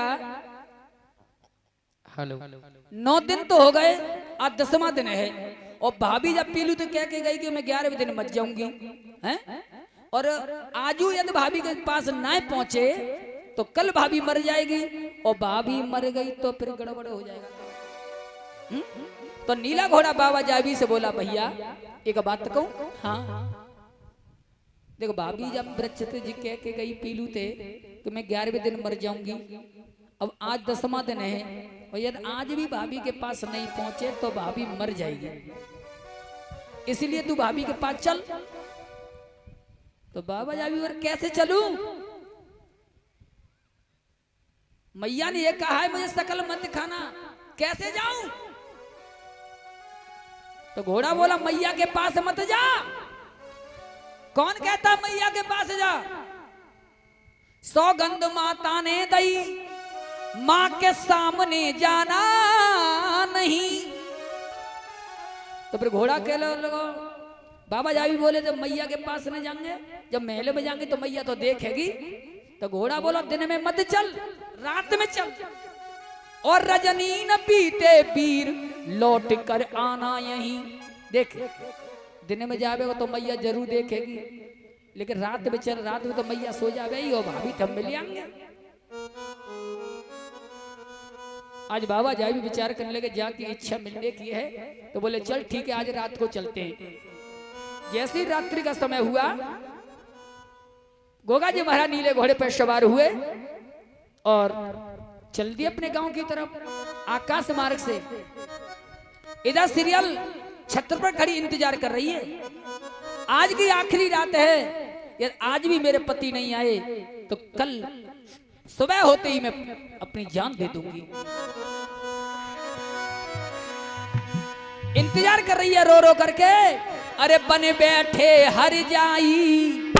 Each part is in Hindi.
लगा हेलो 9 दिन तो हो गए, आज 10वां दिन है। और भाभी जब पीलू तो कह के गई कि मैं 11वें दिन मर जाऊंगी, हैं? और आजू यदि भाभी के पास ना पहुंचे तो कल भाभी मर जाएगी, और भाभी मर गई तो फिर गड़बड़ हो जाएगा। हुँ? तो नीला घोड़ा बाबा जाबी से बोला, भैया एक बात कहूं? हाँ देखो, भाभी जब वृक्ष जी कह के गई पीलू थे कि मैं 11वें दिन मर जाऊंगी, अब आज 10वां दिन है, और यदि आज भी भाभी के पास नहीं पहुंचे तो भाभी मर जाएगी, इसलिए तू भाभी के पास चल। तो बाबा जाबी, और कैसे चलूं? मैया ने ये कहा है मुझे शकल मत दिखाना, कैसे जाऊं? तो घोड़ा बोला, मैया के पास मत जा। कौन कहता मैया के पास जा? सौगंध माता ने दई, मां के सामने जाना नहीं। तो फिर घोड़ा कह लगा, बाबा जाबी बोले जब मैया के पास न जाएंगे, जब महल में जाएंगे तो मैया तो देखेगी। तो घोड़ा बोला, दिन में मत चल, रात में चल, और रजनी न पीते वीर लौट कर आना यहीं। देख, दिन में जावेगा तो मैया जरूर देखेगी, लेकिन रात में चल, रात में तो मैया सो जावे ही, और भाभी तब मिल आएंगे। आज बाबा जाबी विचार करने लगे, जाकी इच्छा मिलने की है, तो बोले चल ठीक है, आज रात को चलते हैं। जैसे ही रात्रि का समय हुआ, गोगा जी महाराज नीले घोड़े पर सवार हुए और चल दिए अपने गांव की तरफ आकाश मार्ग से। इधर सीरियल छत्र पर खड़ी इंतजार कर रही है, आज की आखिरी रात है, यदि आज भी मेरे पति नहीं आए तो कल सुबह होते ही मैं अपनी जान दे दूंगी। इंतजार कर रही है रो रो करके। अरे बन बैठे हर जाई,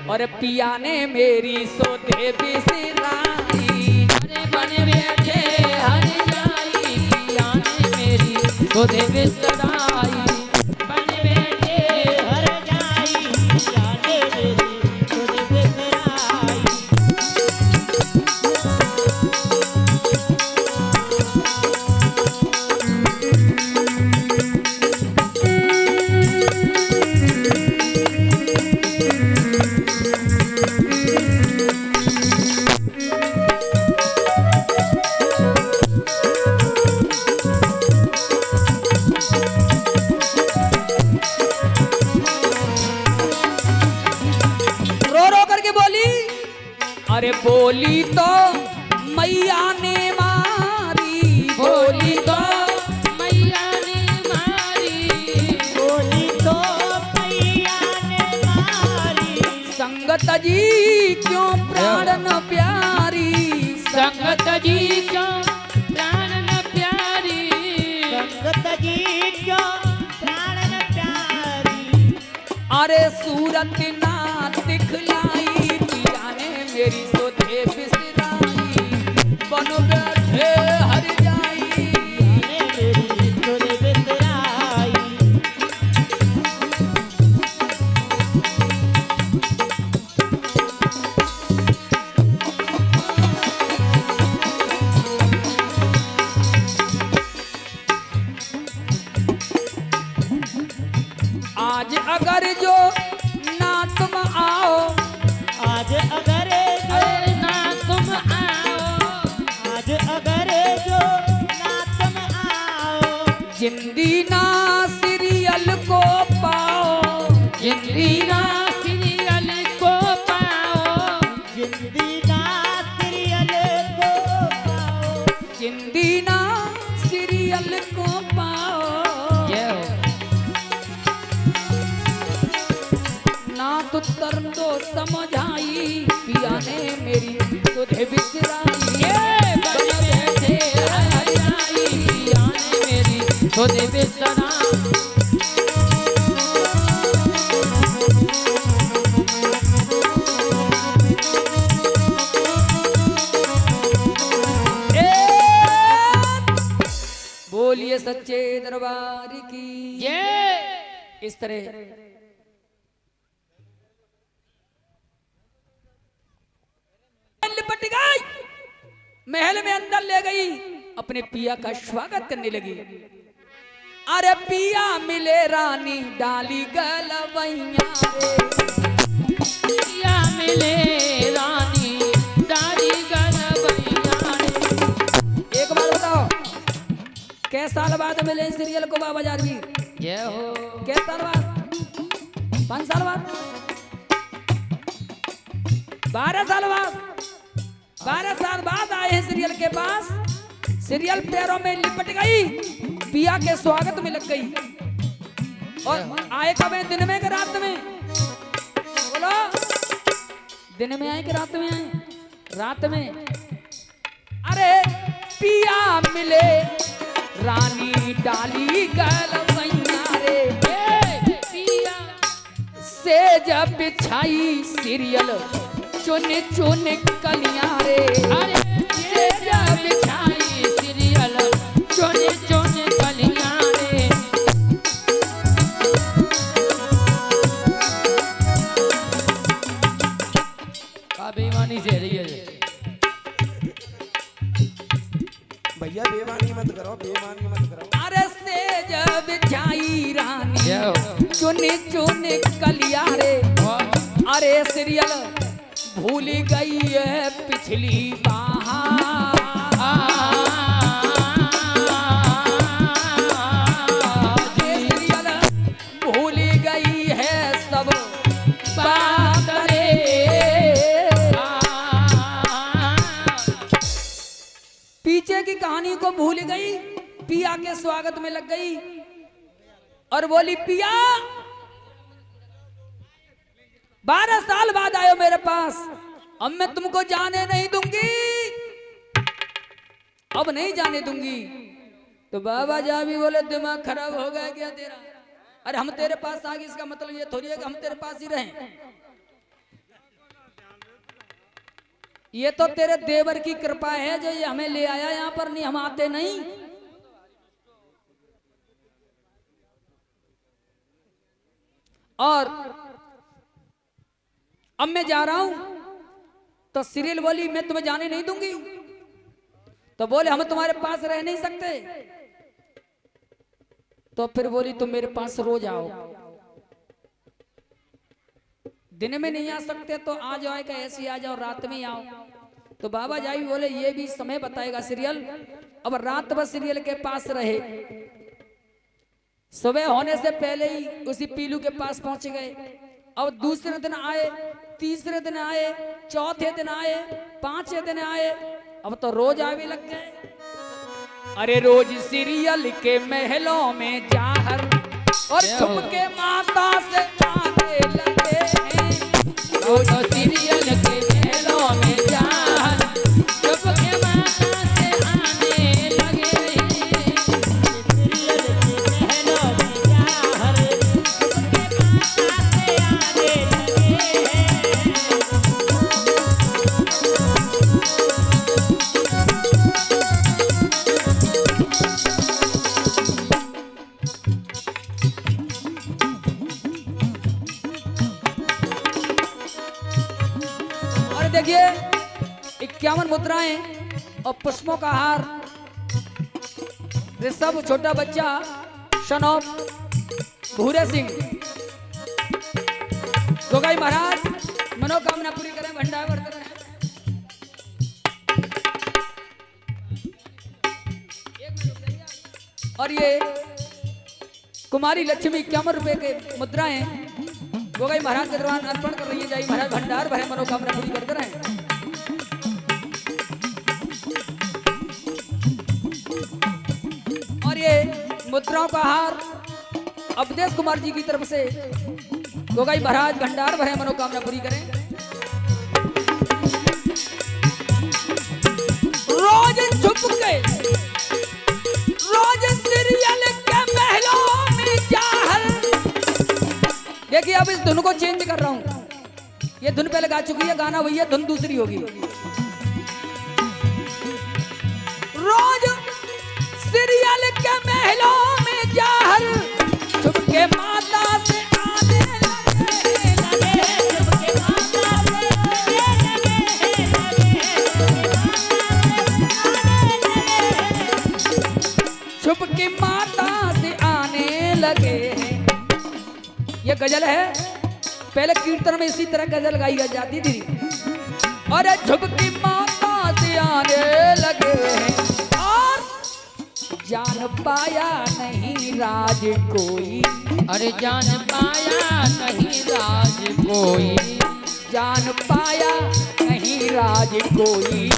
और पिया ने मेरी सोते बिसराई। अरे बन बैठे हर जाई, पिया ने मेरी सोते बिसराई। बन बैठे हर जाई, पिया ने मेरी सोते बिसराई। अरे बोली तो मैया ने मारी, बोली तो मैया ने मारी, बोली तो मैया ने मारी। संगत जी क्यों प्राण न प्यारी, संगत जी क्यों प्राण न प्यारी, संगत जी क्यों प्राण न प्यारी। अरे सूरत ना दिखलाई, मेरी सोते बिसराई। बन बैठे हर जाई, मेरी सोते बिसराई। आज अगर जो ना तुम आओ, आज अगर जिंदी ना सीरियल को पाओ, जिंदी ना सीरियल को पाओ, जिंदी ना सीरियल को पाओ, जिंदी ना सीरियल को पाओ। ना तो कर दो समझाई, पिया ने मेरी तुझे बिसराई। सोते बिसरा। बोलिए सच्चे दरबार की जय। इस तरह लिपट गई महल में अंदर ले गई, अपने पिया का स्वागत करने लगी। अरे पिया मिले रानी डाली गलवैया रे, पिया मिले रानी डाली गलवैया रे। एक बार बताओ, कै साल बाद मिले सीरियल को बाबा जारवीर? जय हो। कै साल बाद? 5 साल बाद? 12 साल बाद? 12 साल बाद आए हैं सीरियल के पास। सीरियल पैरों में लिपट गई, पिया के स्वागत में लग गई। और आए कब है? दिन में कि रात में? बोलो, दिन में आए कि रात में आए? रात में। अरे पिया मिले रानी डाली गलवैया रे, पिया से जब बिछाई सीरियल चुन चुन कलियां रे। अरे से जब बिछाई सीरियल चुन चुन कलियां रे। का बेईमानी से रही है भैया, बेईमानी मत करो, बेईमानी मत करो। अरे से जब बिछाई रानी चुन चुन कलियां रे। अरे सीरियल भूल गई है पिछली बात, भूल गई है सब बात रे। पीछे की कहानी को भूल गई, पिया के स्वागत में लग गई और बोली, पिया 12 साल बाद आयो मेरे पास, अब मैं तुमको जाने नहीं दूंगी, अब नहीं जाने दूंगी। तो बाबा जावी बोले, दिमाग खराब हो गया क्या तेरा? अरे हम तेरे पास आ गए, इसका मतलब ये थोड़ी है कि हम तेरे पास ही रहें। ये तो तेरे देवर की कृपा है जो ये हमें ले आया यहाँ पर, नहीं हम आते नहीं। और अब मैं जा रहा हूं, तो सीरियल बोली, मैं तुम्हें जाने नहीं दूंगी। तो बोले, हम तुम्हारे पास रह नहीं सकते। तो फिर बोली, तुम मेरे पास रोज आओ, दिन में नहीं आ सकते तो आ जाओ, का ऐसे आ जाओ, रात में आओ। तो बाबा जाई बोले, ये भी समय बताएगा सीरियल। अब रात भर सीरियल के पास रहे, सुबह होने से पहले ही उसी पीलू के पास पहुंच गए। अब दूसरे दिन आए, तीसरे दिन आए, चौथे दिन आए, पांचवें दिन आए, अब तो रोज आवे लग गए। अरे रोज सीरियल के महलों में जाहर और छुप के माता से आने लगे हैं। रोज सीरियल के महलों में जाहर छुप के माता से आने लगे हैं। सीरियल के महलों में जाहर छुप के माता से आने लगे हैं। देखिए 51 मुद्राएं और पुष्पों का हार, ऋषभ छोटा बच्चा सन ऑफ भूरे सिंह। गोगाई महाराज मनोकामना पूरी करें, भंडार वर्त करें। और ये कुमारी लक्ष्मी 51 रुपए के मुद्राएं गोगाई महाराज के दरबार अर्पण कर रही है। जाई महाराज भंडार भरे मनोकामना पूरी करते रहे। और ये मुद्राओं का हार अवधेश कुमार जी की तरफ से गोगाई महाराज भंडार भरे मनोकामना पूरी करें। रोज छुप के रोज सीरियल के महलों में जाहर। देखिए अब इस धुन को चेंज कर रहा हूं, ये धुन पहले गा चुकी है, गाना वही है, धुन दूसरी होगी। रोज सीरियल के महलों में जाहर छुप के माता से आने लगे, छुप के माता से आने लगे। छुप के माता से आने लगे हैं। ये गजल है, पहले कीर्तन में इसी तरह गजल गाई जाती थी। अरे छुप के माता से आने लगे हैं और जान पाया नहीं राज कोई। अरे जान पाया नहीं राज कोई, जान पाया नहीं राज कोई,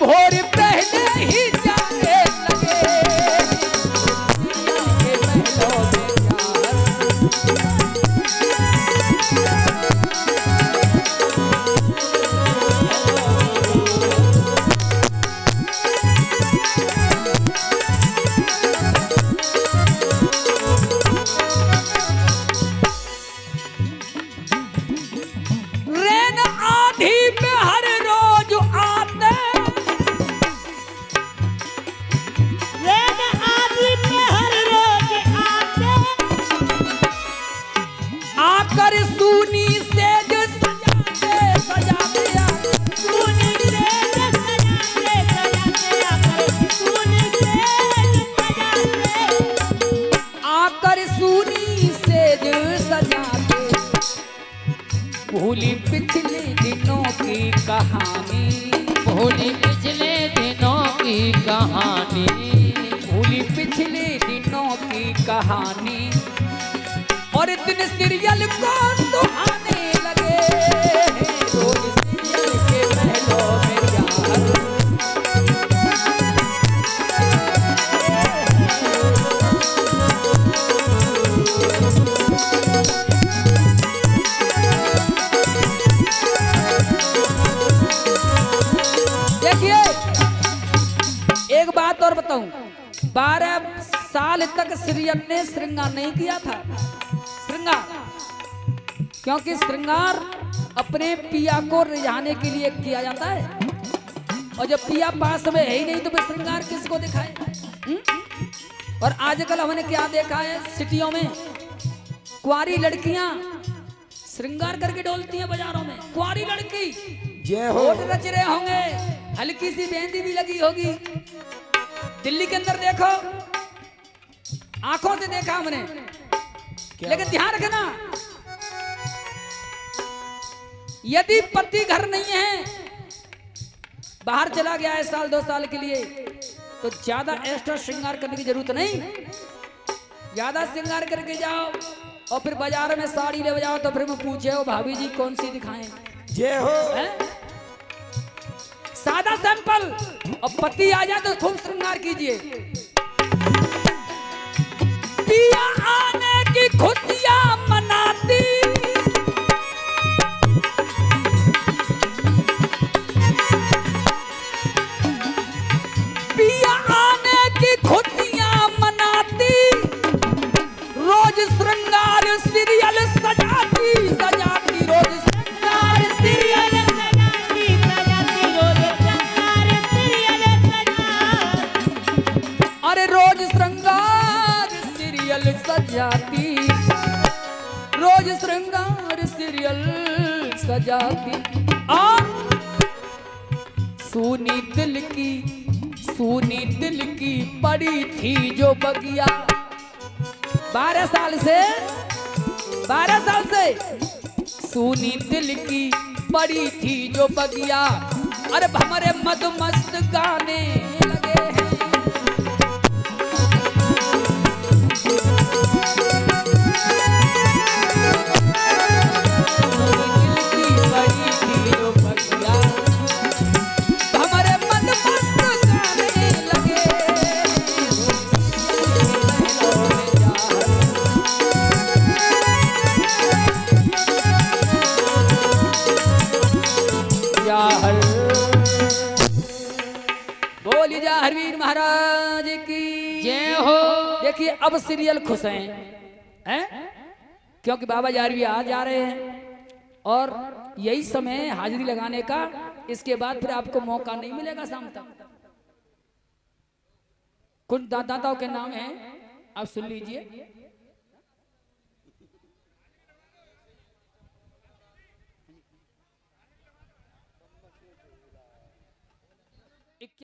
भोर पहले ही जाने लगे के महलों में जाकर। रैन आधी पे हर रोज आते, रैन आदि पे हर रोज आते, आकर सूनी से जो सजाते सजाते सुनी तेज सजाते सजाते आकर, सुनी तेज सजाते, आकर सूनी से जो सजाते, भूली पिछले दिनों की कहानी, भूली पिछले दिनों की कहानी, भूली पिछले दिनों की कहानी, और दिन सीरियल को सुहाने लगे रोज सीरियल के महलों में जाकर। देखिए एक बात और बताऊं, 12 साल तक सीरियल ने श्रृंगार नहीं किया था। श्रृंगार क्योंकि श्रृंगार अपने पिया को रिझाने के लिए किया जाता है, और जब पिया पास में है ही नहीं तो फिर श्रृंगार किसको दिखाए? और आजकल हमने क्या देखा है, सिटियों में कुंवारी लड़कियां श्रृंगार करके डोलती हैं बाजारों में। कुंवारी लड़की जय हो। होठ रच रहे होंगे, हल्की सी मेहंदी भी लगी होगी। दिल्ली के अंदर देखो, आंखों से देखा हमने, लेकिन ध्यान रखना, यदि पति घर नहीं है, बाहर चला गया है साल 2 साल के लिए, तो ज्यादा एक्स्ट्रा श्रृंगार करने की जरूरत नहीं। ज्यादा श्रृंगार करके जाओ और फिर बाजार में साड़ी ले जाओ तो फिर वो पूछे हो भाभी जी कौन सी दिखाएं? जय हो। हैं? सादा सिंपल, और पति आ जाए तो खूब श्रृंगार कीजिए। पिया आने की खुशियां मनाती, पिया आने की खुशियां मनाती, रोज श्रृंगार सीरियल सजाती सजाती, रोज श्रृंगार सीरियल सजाती सजाती रोज श्रृंगार सीरियल सजाती, अरे रोज श्रृंगार सीरियल सजाती, रोज श्रृंगार सीरियल सजाती। और सूनी दिल की पड़ी थी जो बगिया, 12 साल से सूनी दिल की पड़ी थी जो बगिया, अरे हमारे मदमस्त गाने लगे हैं। बोलिए जा हरवीर महाराज की जय हो। देखिए अब सीरियल खुश हैं, क्योंकि बाबा जारवी आ जा रहे हैं और यही समय है हाजिरी लगाने का। इसके बाद फिर आपको मौका नहीं मिलेगा शाम तक। कुछ दाताओं के नाम हैं, आप सुन लीजिए।